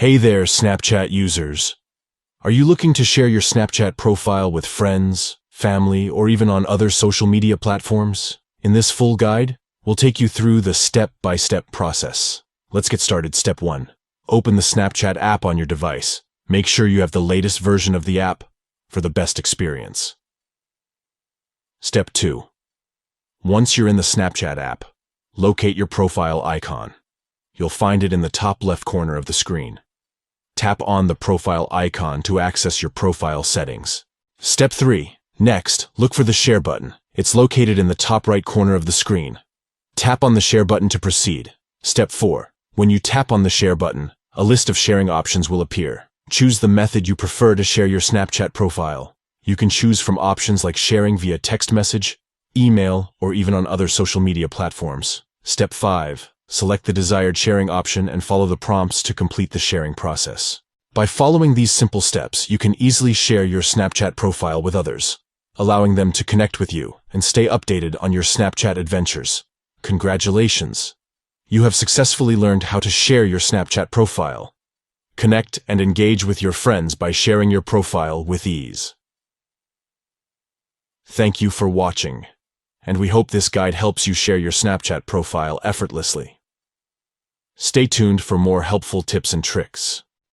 Hey there, Snapchat users. Are you looking to share your Snapchat profile with friends, family, or even on other social media platforms? In this full guide, we'll take you through the step-by-step process. Let's get started. Step 1. Open the Snapchat app on your device. Make sure you have the latest version of the app for the best experience. Step 2. Once you're in the Snapchat app, locate your profile icon. You'll find it in the top left corner of the screen. Tap on the profile icon to access your profile settings. Step 3. Next, look for the Share button. It's located in the top right corner of the screen. Tap on the Share button to proceed. Step 4. When you tap on the Share button, a list of sharing options will appear. Choose the method you prefer to share your Snapchat profile. You can choose from options like sharing via text message, email, or even on other social media platforms. Step 5. Select the desired sharing option and follow the prompts to complete the sharing process. By following these simple steps, you can easily share your Snapchat profile with others, allowing them to connect with you and stay updated on your Snapchat adventures. Congratulations! You have successfully learned how to share your Snapchat profile. Connect and engage with your friends by sharing your profile with ease. Thank you for watching, and we hope this guide helps you share your Snapchat profile effortlessly. Stay tuned for more helpful tips and tricks.